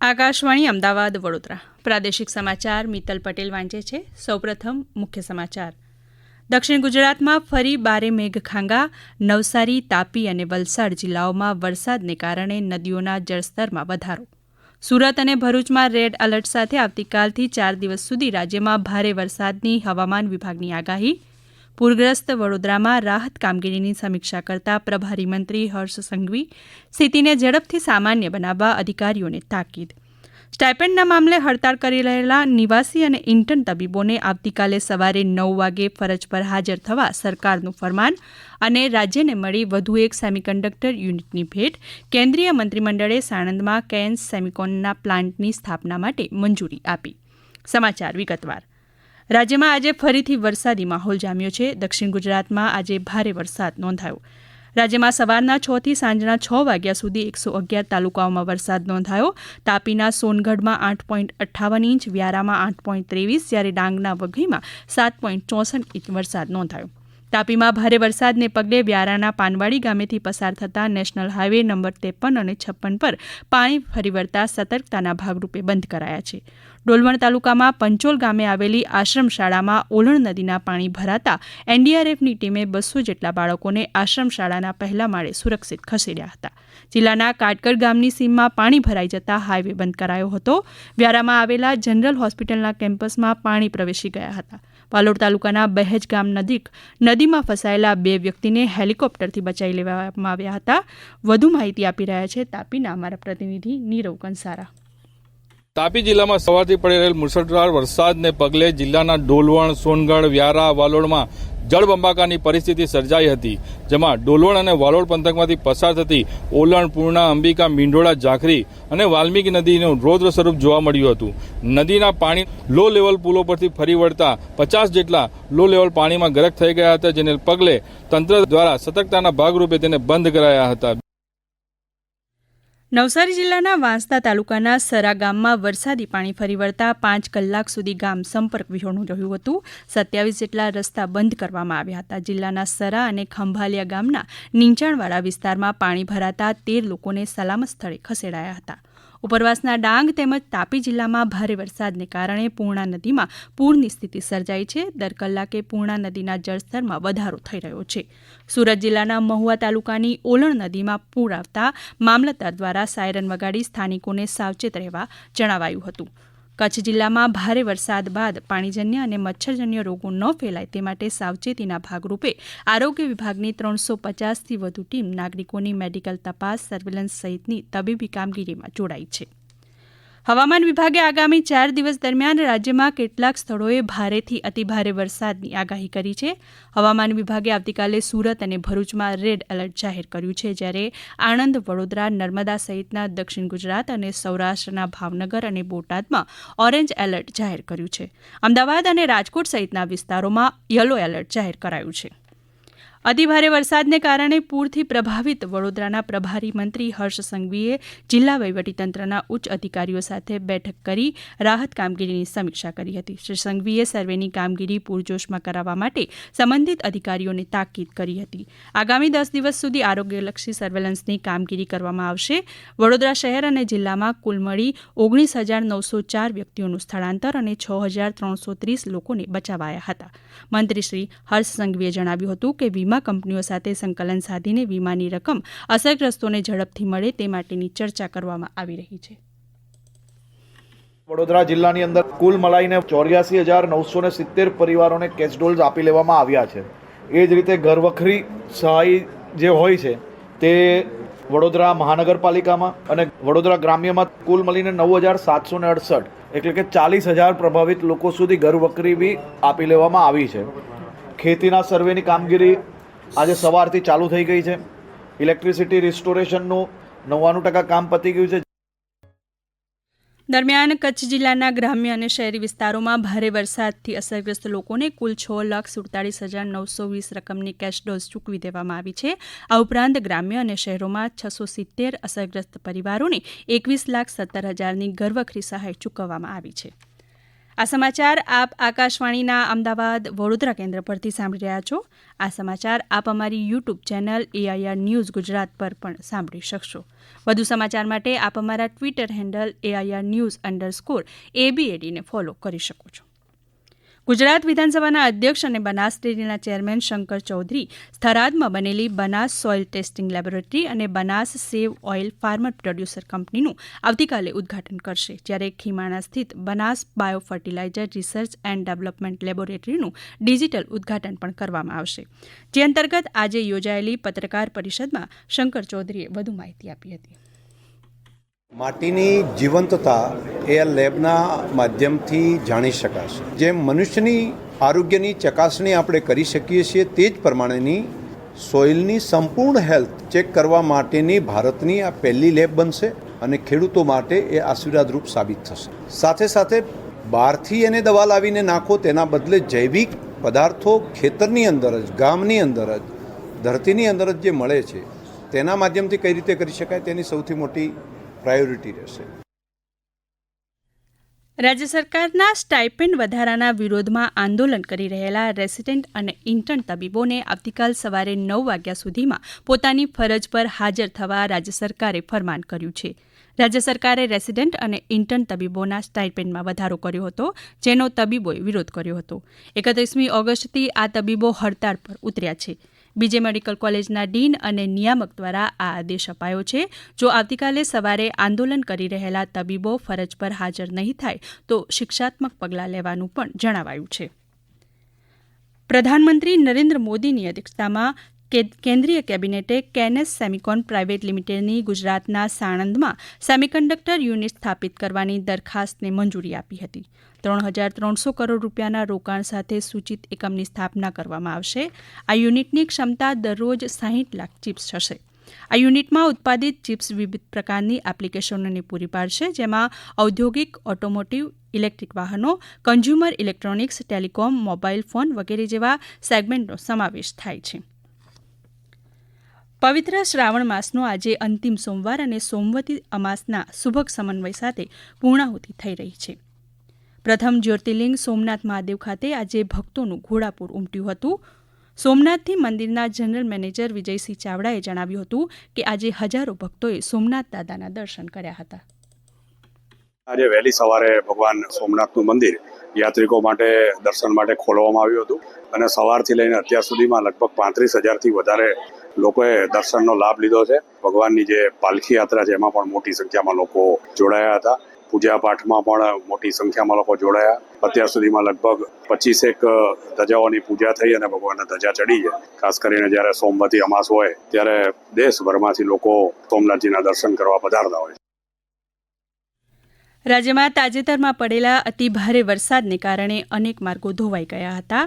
આકાશવાણી અમદાવાદ વડોદરા પ્રાદેશિક સમાચાર મિત્તલ પટેલ વાંચે છે. સૌપ્રથમ મુખ્ય સમાચાર. દક્ષિણ ગુજરાતમાં ફરી બારે મેઘખાંગા. નવસારી, તાપી અને વલસાડ જિલ્લાઓમાં વરસાદને કારણે નદીઓના જળસ્તરમાં વધારો. સુરત અને ભરૂચમાં રેડ એલર્ટ સાથે આવતીકાલથી 4 દિવસ સુધી રાજ્યમાં ભારે વરસાદની હવામાન વિભાગની આગાહી. પૂરગ્રસ્ત વડોદરામાં રાહત કામગીરીની સમીક્ષા કરતા પ્રભારી મંત્રી હર્ષ સંઘવી સ્થિતિને ઝડપથી સામાન્ય બનાવવા અધિકારીઓને તાકીદ. સ્ટાઇપેન્ડના મામલે હડતાળ કરી રહેલા નિવાસી અને ઇન્ટર્ન તબીબોને આવતીકાલે સવારે 9 વાગે ફરજ પર હાજર થવા સરકારનું ફરમાન. અને રાજ્યને મળી વધુ એક સેમિકન્ડક્ટર યુનિટની ભેટ. કેન્દ્રીય મંત્રીમંડળે સાણંદમાં કેન્સ સેમિકોનના પ્લાન્ટની સ્થાપના માટે મંજૂરી આપી. સમાચાર વિગતવાર. રાજ્યમાં આજે ફરીથી વરસાદી માહોલ જામ્યો છે. દક્ષિણ ગુજરાતમાં આજે ભારે વરસાદ નોંધાયો. રાજ્યમાં સવારના 6 થી સાંજના 6 વાગ્યા સુધી 111 તાલુકાઓમાં વરસાદ નોંધાયો. તાપીના સોનગઢમાં 8.58 ઇંચ, વ્યારામાં 8.23, જ્યારે ડાંગના વઘઈમાં 7.64 ઇંચ વરસાદ નોંધાયો. તાપીમાં ભારે વરસાદને પગલે વ્યારાના પાનવાડી ગામેથી પસાર થતા નેશનલ હાઇવે નંબર 53 અને 56 પર પાણી ફરી વળતા સતર્કતાના ભાગરૂપે બંધ કરાયા છે. ડોલવણ તાલુકામાં પંચોલ ગામે આવેલી આશ્રમ શાળામાં ઓલણ નદીના પાણી ભરાતા એનડીઆરએફની ટીમે 200 જેટલા બાળકોને આશ્રમ શાળાના પહેલા માળે સુરક્ષિત ખસેડ્યા હતા. જિલ્લાના કાટકડ ગામની સીમમાં પાણી ભરાઈ જતા હાઇવે બંધ કરાયો હતો. વ્યારામાં આવેલા જનરલ હોસ્પિટલના કેમ્પસમાં પાણી પ્રવેશી ગયા હતા. વાલોડ તાલુકાના બહેજ ગામ નજીક નદીમાં ફસાયેલા 2 વ્યક્તિને હેલિકોપ્ટરથી બચાવી લેવામાં આવ્યા હતા. વધુ માહિતી આપી રહ્યા છે તાપીના અમારા પ્રતિનિધિ નીરવ કંસારા. તાપી જિલ્લામાં સવારથી પડી રહેલ મુશળધાર વરસાદને પગલે જિલ્લાના ડોલવણ, સોનગઢ, વ્યારા, વાલોડમાં જળબંબાકારની પરિસ્થિતિ સર્જાઈ હતી. જેમાં ડોલવણ અને વાલોડ પંથકમાંથી પસાર થતી ઓલણ, પૂર્ણા, અંબિકા, મીંઢોળા, ઝાંખરી અને વાલ્મીકી નદીનું રૌદ્ર સ્વરૂપ જોવા મળ્યું હતું. નદીના પાણી લો લેવલ પુલો પરથી ફરી વળતા 50 જેટલા લો લેવલ પાણીમાં ગરક થઈ ગયા હતા, જેને પગલે તંત્ર દ્વારા સતર્કતાના ભાગરૂપે તેને બંધ કરાયા હતા. નવસારી જિલ્લાના વાંસદા તાલુકાના સરા ગામમાં વરસાદી પાણી ફરી વળતા 5 કલાક સુધી ગામ સંપર્ક વિહોણું રહ્યું હતું. 27 જેટલા રસ્તા બંધ કરવામાં આવ્યા હતા. જિલ્લાના સરા અને ખંભાલિયા ગામના નીચાણવાળા વિસ્તારમાં પાણી ભરાતા 13 લોકોને સલામત સ્થળે ખસેડાયા હતા. ઉપરવાસના ડાંગ તેમજ તાપી જિલ્લામાં ભારે વરસાદને કારણે પૂર્ણા નદીમાં પૂરની સ્થિતિ સર્જાઈ છે. દર કલાકે પૂર્ણા નદીના જળસ્તરમાં વધારો થઈ રહ્યો છે. સુરત જિલ્લાના મહુવા તાલુકાની ઓલણ નદીમાં પૂર આવતા મામલતદાર દ્વારા સાયરન વગાડી સ્થાનિકોને સાવચેત રહેવા જણાવાયું હતું. કચ્છ જિલ્લામાં ભારે વરસાદ બાદ પાણીજન્ય અને મચ્છરજન્ય રોગો ન ફેલાય તે માટે સાવચેતીના ભાગરૂપે આરોગ્ય વિભાગની 350થી વધુ ટીમ નાગરિકોની મેડિકલ તપાસ, સર્વેલન્સ સહિતની તબીબી કામગીરીમાં જોડાઈ છે. હવામાન વિભાગે આગામી 4 દિવસ દરમિયાન રાજ્યમાં કેટલાક સ્થળોએ ભારેથી અતિભારે વરસાદની આગાહી કરી છે. હવામાન વિભાગે આવતીકાલે સુરત અને ભરૂચમાં રેડ એલર્ટ જાહેર કર્યું છે, જ્યારે આણંદ, વડોદરા, નર્મદા સહિતના દક્ષિણ ગુજરાત અને સૌરાષ્ટ્રના ભાવનગર અને બોટાદમાં ઓરેન્જ એલર્ટ જાહેર કર્યું છે. અમદાવાદ અને રાજકોટ સહિતના વિસ્તારોમાં યલો એલર્ટ જાહેર કરાયું છે. અતિભારે વરસાદને કારણે પૂરથી પ્રભાવિત વડોદરાના પ્રભારી મંત્રી હર્ષ સંઘવીએ જિલ્લા વહીવટીતંત્રના ઉચ્ચ અધિકારીઓ સાથે બેઠક કરી રાહત કામગીરીની સમીક્ષા કરી હતી. શ્રી સંઘવીએ સર્વેની કામગીરી પૂરજોશમાં કરાવવા માટે સંબંધિત અધિકારીઓને તાકીદ કરી હતી. આગામી 10 દિવસ સુધી આરોગ્યલક્ષી સર્વેલન્સની કામગીરી કરવામાં આવશે. વડોદરા શહેર અને જિલ્લામાં કુલ મળી 19,904 વ્યક્તિઓનું સ્થળાંતર અને 6,330 લોકોને બચાવાયા હતા. મંત્રી શ્રી હર્ષ સંઘવીએ જણાવ્યું હતું કે વીમા કંપનીઓ સાથે સંકલન સાધીને વીમાની રકમ અસરગ્રસ્તોને ઝડપથી મળે તે માટેની ચર્ચા કરવામાં આવી રહી છે. વડોદરા જિલ્લાની અંદર કુલ મળીને 84,970 પરિવારોને કેશ ડોલ્સ આપી લેવામાં આવ્યા છે. એ જ રીતે ઘરવખરી સહાય જે હોય છે તે વડોદરા મહાનગરપાલિકામાં અને વડોદરા ગ્રામ્યમાં કુલ મળીને 9,768 એટલે કે 40,000 પ્રભાવિત લોકો સુધી ઘરવખરી બી આપી લેવામાં આવી છે. ખેતીના સર્વેની કામગીરી આજે સવારથી ચાલુ થઈ ગઈ છે. ઇલેક્ટ્રિસિટી રિસ્ટોરેશનનું 99% કામ પતી ગયું છે. દરમિયાન કચ્છ જિલ્લાના ગ્રામ્ય અને શહેરી વિસ્તારોમાં ભારે વરસાદથી અસરગ્રસ્ત લોકોને કુલ 6,47,920 રકમની કેશ ડોઝ ચૂકવી દેવામાં આવી છે. આ ઉપરાંત ગ્રામ્ય અને શહેરોમાં 670 અસરગ્રસ્ત પરિવારોને 21,17,000ની ઘરવખરી સહાય ચૂકવવામાં આવી છે. આ સમાચાર આપ આકાશવાણીના અમદાવાદ વડોદરા કેન્દ્ર પરથી સાંભળી રહ્યા છો. આ સમાચાર આપ અમારી YouTube channel AIR news Gujarat પર પણ સાંભળી શકશો. વધુ સમાચાર માટે આપ અમારા ટ્વિટર હેન્ડલ AIR_news_ABAD ને ફોલો કરી શકો છો. ગુજરાત વિધાનસભાના અધ્યક્ષ અને બનાસ ડેરીના ચેરમેન શંકર ચૌધરી થરાદમાં બનેલી બનાસ સોઇલ ટેસ્ટિંગ લેબોરેટરી અને બનાસ સેવ ઓઇલ ફાર્મર પ્રોડ્યુસર કંપનીનું આવતીકાલે ઉદ્ઘાટન કરશે, જ્યારે ખીમાણા સ્થિત Banas bio fertiliser research and development લેબોરેટરીનું ડિજિટલ ઉદ્ઘાટન પણ કરવામાં આવશે. જે અંતર્ગત આજે યોજાયેલી પત્રકાર પરિષદમાં શંકર ચૌધરીએ વધુ માહિતી આપી હતી. માટીની જીવંતતા એ લેબના માધ્યમથી જાણી શકાશે. જેમ મનુષ્યની આરોગ્યની ચકાસણી આપણે કરી શકીએ છીએ, તે જ પ્રમાણેની સોઇલની સંપૂર્ણ હેલ્થ ચેક કરવા માટેની ભારતની આ પહેલી લેબ બનશે અને ખેડૂતો માટે એ આશીર્વાદરૂપ સાબિત થશે. સાથે સાથે બહારથી એને દવા લાવીને નાખો, તેના બદલે જૈવિક પદાર્થો ખેતરની અંદર જ, ગામની અંદર જ, ધરતીની અંદર જ જે મળે છે તેના માધ્યમથી કઈ રીતે કરી શકાય તેની સૌથી મોટી પ્રાયોરિટી રહેશે. રાજ્ય સરકારના સ્ટાઇપેન્ડ વધારાના વિરોધમાં આંદોલન કરી રહેલા રેસિડેન્ટ અને ઇન્ટર્ન તબીબોને આવતીકાલ સવારે 9 વાગ્યા સુધીમાં પોતાની ફરજ પર હાજર થવા રાજ્ય સરકારે ફરમાન કર્યું છે. રાજ્ય સરકારે રેસિડેન્ટ અને ઇન્ટર્ન તબીબોના સ્ટાઇપેન્ડમાં વધારો કર્યો હતો, જેનો તબીબોએ વિરોધ કર્યો હતો. 31મી ઓગસ્ટથી આ તબીબો હડતાળ પર ઉતર્યા છે. બીજે મેડિકલ કોલેજના ડીન અને નિયામક દ્વારા આ આદેશ અપાયો છે. જો આવતીકાલે સવારે આંદોલન કરી રહેલા તબીબો ફરજ પર હાજર નહીં થાય તો શિક્ષાત્મક પગલાં લેવાનું પણ જણાવાયું છે. પ્રધાનમંત્રી નરેન્દ્ર મોદીની અધ્યક્ષતામાં કેન્દ્રીય કેબિનેટે કેનેસ સેમિકોન પ્રાઇવેટ લિમિટેડની ગુજરાતના સાણંદમાં સેમિકન્ડક્ટર યુનિટ સ્થાપિત કરવાની દરખાસ્તને મંજૂરી આપી હતી. 3,300 કરોડ રૂપિયાના રોકાણ સાથે સૂચિત એકમની સ્થાપના કરવામાં આવશે. આ યુનિટની ક્ષમતા દરરોજ 60 લાખ ચિપ્સ હશે. આ યુનિટમાં ઉત્પાદિત ચિપ્સ વિવિધ પ્રકારની એપ્લિકેશનોને પૂરી પાડશે, જેમાં ઔદ્યોગિક, ઓટોમોટિવ, ઇલેક્ટ્રિક વાહનો, consumer electronics, telecom, mobile phone વગેરે જેવા સેગમેન્ટનો સમાવેશ થાય છે. પવિત્ર શ્રાવણ માસનો આજે અંતિમ સોમવાર અને સોમવતી અમાસના સુભગ સમન્વય સાથે પૂર્ણાહુતિ થઈ રહી છે. પ્રથમ જ્યોતિર્લિંગ સોમનાથ મહાદેવ ખાતે આજે ભક્તોનું ઘોડાપૂર ઉમટ્યું હતું. સોમનાથથી મંદિરના જનરલ મેનેજર વિજયસિંહ ચાવડાએ જણાવ્યું હતું કે આજે હજારો ભક્તોએ સોમનાથ દાદાના દર્શન કર્યા હતા. આજે વહેલી સવારે ભગવાન સોમનાથનું મંદિર યાત્રિકો માટે દર્શન માટે ખોલવામાં આવ્યું હતું અને સવારથી લઈને અત્યાર સુધીમાં લગભગ 35,000થી વધારે લોકોએ દર્શનનો લાભ લીધો છે. ભગવાનની જે પાલખી યાત્રા છે એમાં પણ મોટી સંખ્યામાં લોકો જોડાયા હતા. પૂજા પાઠમાં પણ મોટી સંખ્યામાં લોકો જોડાયા. અત્યાર સુધીમાં લગભગ 25 ધજાઓની પૂજા થઈ અને ભગવાનને ધજા ચડી છે. ખાસ કરીને જ્યારે સોમવતી અમાસ હોય ત્યારે દેશભરમાંથી લોકો સોમનાથજીના દર્શન કરવા પધારતા હોય છે. રાજ્યમાં તાજેતરમાં પડેલા અતિભારે વરસાદને કારણે અનેક માર્ગો ધોવાઈ ગયા હતા,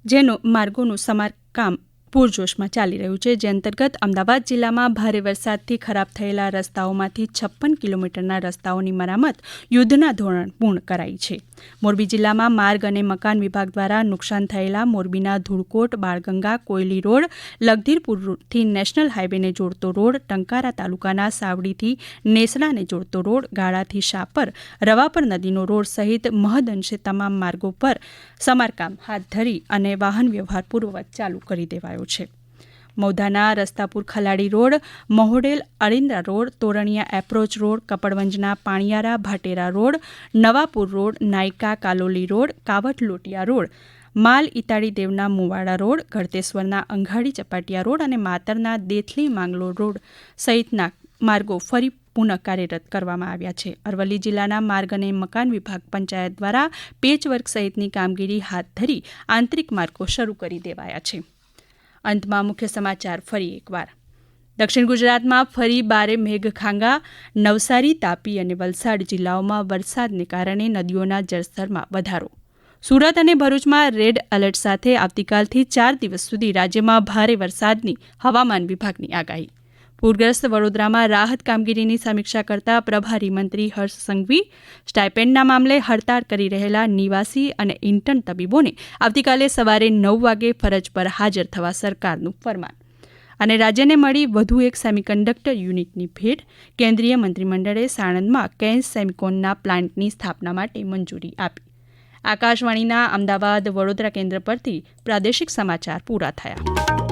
જેનું માર્ગોનું સમારકામ પૂરજોશમાં ચાલી રહ્યું છે. જે અંતર્ગત અમદાવાદ જિલ્લામાં ભારે વરસાદથી ખરાબ થયેલા રસ્તાઓમાંથી 56 કિલોમીટરના રસ્તાઓની મરામત યુદ્ધના ધોરણે પૂર્ણ કરાઈ છે. મોરબી જિલ્લામાં માર્ગ અને મકાન વિભાગ દ્વારા નુકસાન થયેલા મોરબીના ધૂળકોટ, બાળગંગા, કોયલી રોડ, લગધીરપુરથી નેશનલ હાઇવેને જોડતો રોડ, ટંકારા તાલુકાના સાવડીથી નેસડાને જોડતો રોડ, ગાળાથી શાપર, રવાપર નદીનો રોડ સહિત મહદઅંશે તમામ માર્ગો પર સમારકામ હાથ ધરી અને વાહન વ્યવહાર પૂર્વવત ચાલુ કરી દેવાયો છે. મૌધાના Rastapur Khaladi road, Mahodel Arindra road, Toraniya approach road, કપડવંજના Paniyara Bhatera road, Navapur road, Nayaka Kaloli road, Kavath Lotiya road, Mal Itadi દેવના મુવાડા રોડ, ગળતેશ્વરના અંઘાડી ચપાટિયા રોડ અને માતરના દેથલી માંગલોર રોડ સહિતના માર્ગો ફરી પુનઃ કાર્યરત કરવામાં આવ્યા છે. અરવલ્લી જિલ્લાના માર્ગ અને મકાન વિભાગ પંચાયત દ્વારા પેચવર્ક સહિતની કામગીરી હાથ ધરી આંતરિક માર્ગો શરૂ કરી દેવાયા છે. અંતમાં મુખ્ય સમાચાર ફરી એકવાર. દક્ષિણ ગુજરાતમાં ફરી ભારે મેઘખાંગા. નવસારી, તાપી અને વલસાડ જિલ્લાઓમાં વરસાદને કારણે નદીઓના જળસ્તરમાં વધારો. સુરત અને ભરૂચમાં રેડ એલર્ટ સાથે આવતીકાલથી 4 દિવસ સુધી રાજ્યમાં ભારે વરસાદની હવામાન વિભાગની આગાહી. પૂરગ્રસ્ત વડોદરામાં રાહત કામગીરીની સમીક્ષા કરતા પ્રભારી મંત્રી હર્ષ સંઘવી. સ્ટાઇપેન્ડના મામલે હડતાળ કરી રહેલા નિવાસી અને ઇન્ટર્ન તબીબોને આવતીકાલે સવારે 9 વાગે ફરજ પર હાજર થવા સરકારનું ફરમાન. અને રાજ્યને મળી વધુ એક સેમિકન્ડક્ટર યુનિટની ભેટ. કેન્દ્રીય મંત્રીમંડળે સાણંદમાં કેન્સ સેમિકોનના પ્લાન્ટની સ્થાપના માટે મંજૂરી આપી. આકાશવાણીના અમદાવાદ વડોદરા કેન્દ્ર પરથી પ્રાદેશિક સમાચાર પૂરા થયા.